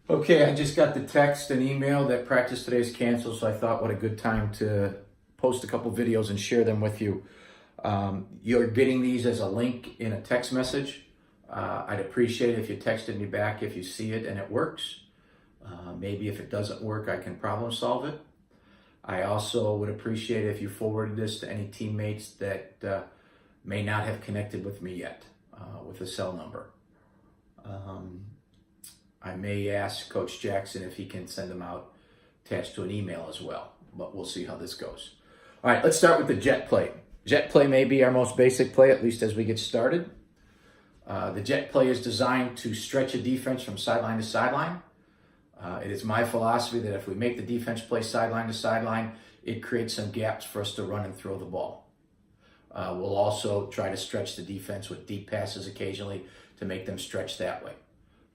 Okay, I just got the text and email that practice today is canceled, so I thought what a good time to post a couple videos and share them with you. You're getting these as a link in a text message. I'd appreciate it if you texted me back if you see it and it works. Maybe if it doesn't work, I can problem solve it. I also would appreciate if you forwarded this to any teammates that may not have connected with me yet with a cell number. I may ask Coach Jackson if he can send them out attached to an email as well, but we'll see how this goes. All right, let's start with the jet play. Jet play may be our most basic play, at least as we get started. The jet play is designed to stretch a defense from sideline to sideline. It is my philosophy that if we make the defense play sideline to sideline, it creates some gaps for us to run and throw the ball. We'll also try to stretch the defense with deep passes occasionally to make them stretch that way.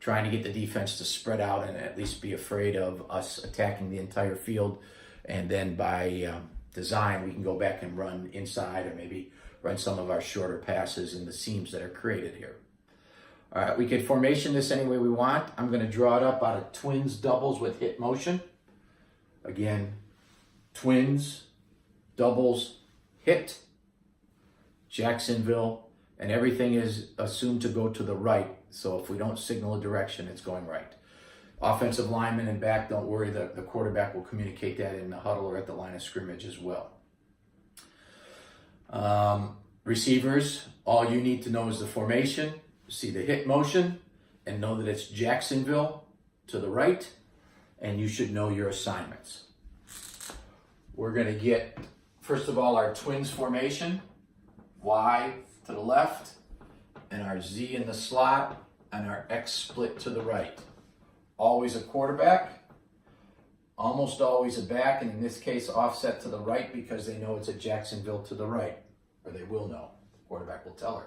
Trying to get the defense to spread out and at least be afraid of us attacking the entire field. And then by design, we can go back and run inside or maybe run some of our shorter passes in the seams that are created here. All right, we can formation this any way we want. I'm going to draw it up out of twins, doubles with hit motion. Again, twins, doubles, hit, Jacksonville, and everything is assumed to go to the right. So if we don't signal a direction, it's going right. Offensive linemen and back, don't worry, the quarterback will communicate that in the huddle or at the line of scrimmage as well. Receivers, all you need to know is the formation, see the hit motion, and know that it's Jacksonville to the right, and you should know your assignments. We're going to get, first of all, our twins formation, Y to the left, and our Z in the slot, and our X split to the right. Always a quarterback, almost always a back, and in this case offset to the right because they know it's a Jacksonville to the right, or they will know. The quarterback will tell her.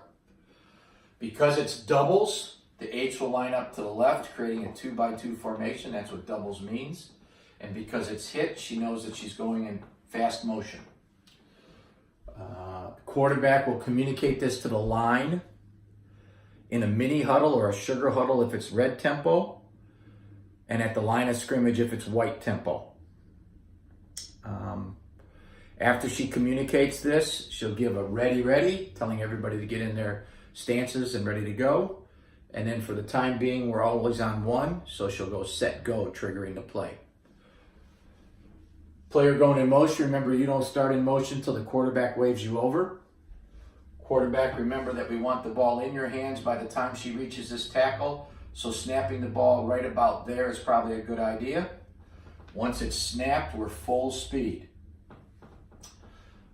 Because it's doubles, the H will line up to the left, creating a 2x2 formation. That's what doubles means. And because it's hit, she knows that she's going in fast motion. Quarterback will communicate this to the line in a mini huddle or a sugar huddle if it's red tempo, and at the line of scrimmage if it's white tempo. After she communicates this, she'll give a ready, telling everybody to get in their stances and ready to go. And then for the time being, we're always on one, so she'll go set, go, triggering the play. Player going in motion, remember you don't start in motion until the quarterback waves you over. Quarterback, remember that we want the ball in your hands by the time she reaches this tackle, so snapping the ball right about there is probably a good idea. Once it's snapped, we're full speed.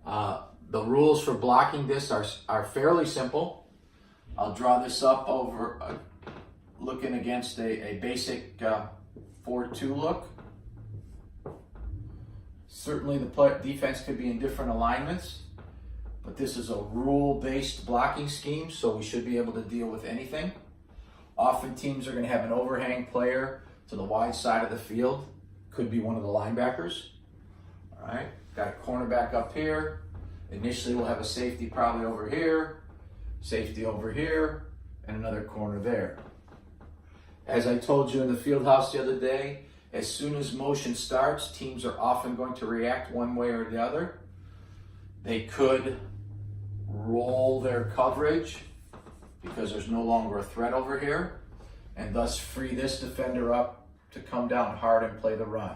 The rules for blocking this are fairly simple. I'll draw this up over looking against a basic 4-2 look. Certainly the defense could be in different alignments, but this is a rule-based blocking scheme, so we should be able to deal with anything. Often teams are going to have an overhang player to the wide side of the field. Could be one of the linebackers. All right, got a cornerback up here. Initially we'll have a safety probably over here, safety over here, and another corner there. As I told you in the field house the other day, as soon as motion starts, teams are often going to react one way or the other. They could roll their coverage because there's no longer a threat over here, and thus free this defender up to come down hard and play the run.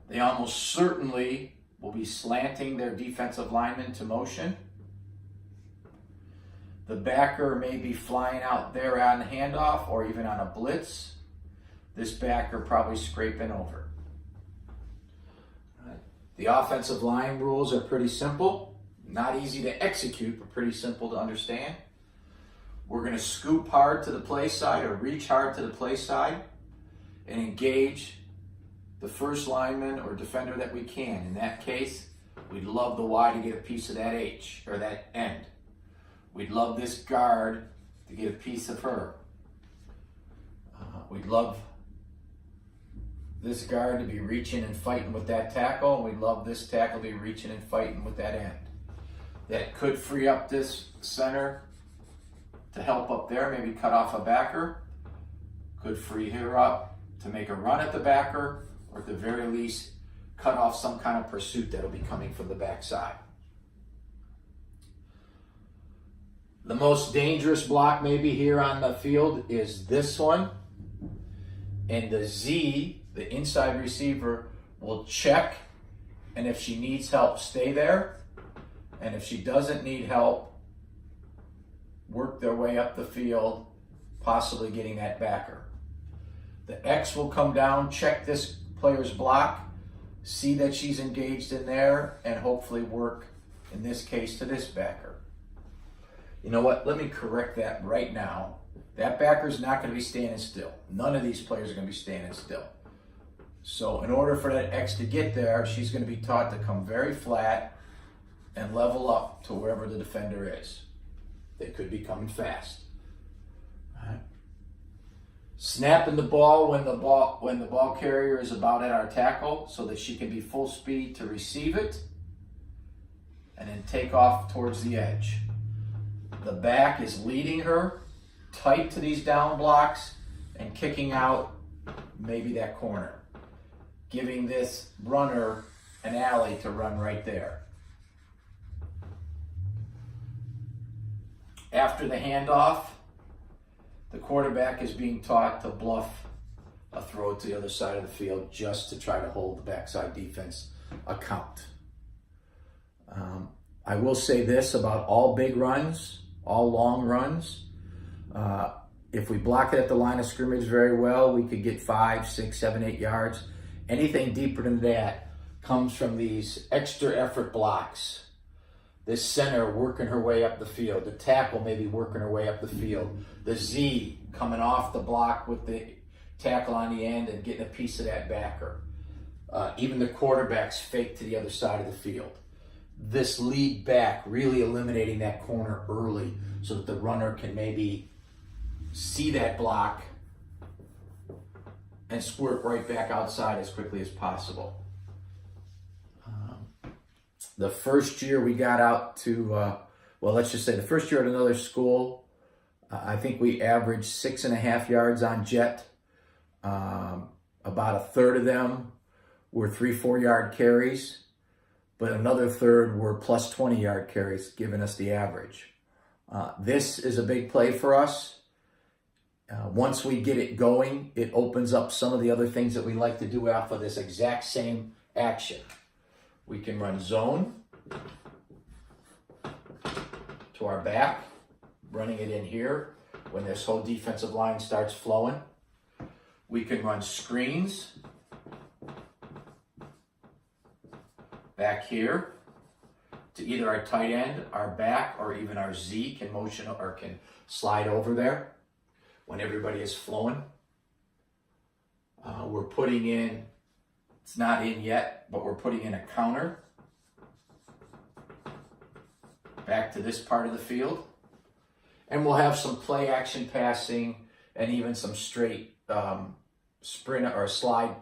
They almost certainly will be slanting their defensive lineman to motion. The backer may be flying out there on handoff or even on a blitz. This backer probably scraping over. The offensive line rules are pretty simple. Not easy to execute, but pretty simple to understand. We're going to scoop hard to the play side or reach hard to the play side and engage the first lineman or defender that we can. In that case, we'd love the Y to get a piece of that H or that end. We'd love this guard to get a piece of her. We'd love this guard to be reaching and fighting with that tackle, and we'd love this tackle to be reaching and fighting with that end. That could free up this center to help up there, maybe cut off a backer. could free her up to make a run at the backer, or at the very least, cut off some kind of pursuit that'll be coming from the backside. The most dangerous block maybe here on the field is this one. And the Z, the inside receiver, will check, and if she needs help, stay there. And if she doesn't need help, work their way up the field, possibly getting that backer. The X will come down, check this player's block, see that she's engaged in there, and hopefully work, in this case, to this backer. You know what? Let me correct that right now. That backer's not going to be standing still. None of these players are going to be standing still. So in order for that X to get there, she's going to be taught to come very flat and level up to wherever the defender is. They could be coming fast. All right. Snapping the ball when the ball carrier is about at our tackle so that she can be full speed to receive it, and then take off towards the edge. The back is leading her tight to these down blocks and kicking out maybe that corner, giving this runner an alley to run right there. After the handoff, the quarterback is being taught to bluff a throw to the other side of the field just to try to hold the backside defense account. I will say this about all big runs, all long runs. If we block it at the line of scrimmage very well, we could get 5, 6, 7, 8 yards. Anything deeper than that comes from these extra effort blocks. This center working her way up the field. The tackle maybe working her way up the field. The Z coming off the block with the tackle on the end and getting a piece of that backer. Even the quarterback's fake to the other side of the field. This lead back really eliminating that corner early so that the runner can maybe see that block and squirt right back outside as quickly as possible. The first year we got out to, let's just say the first year at another school, I think we averaged 6.5 yards on jet. About a third of them were 3-4 yard carries, but another third were plus 20 yard carries, giving us the average. This is a big play for us. Once we get it going, it opens up some of the other things that we like to do off of this exact same action. We can run zone to our back, running it in here when this whole defensive line starts flowing. We can run screens back here to either our tight end, our back, or even our Z can motion or can slide over there when everybody is flowing. We're putting in, it's not in yet, but we're putting in a counter back to this part of the field. And we'll have some play action passing and even some straight sprint or slide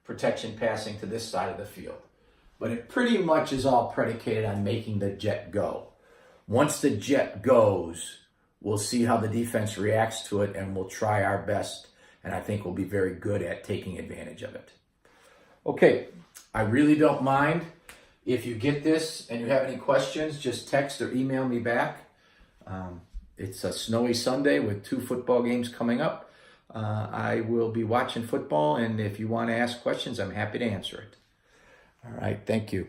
protection passing to this side of the field. But it pretty much is all predicated on making the jet go. Once the jet goes, we'll see how the defense reacts to it, and we'll try our best, and I think we'll be very good at taking advantage of it. Okay, I really don't mind. If you get this and you have any questions, just text or email me back. It's a snowy Sunday with 2 football games coming up. I will be watching football, and if you want to ask questions, I'm happy to answer it. All right, thank you.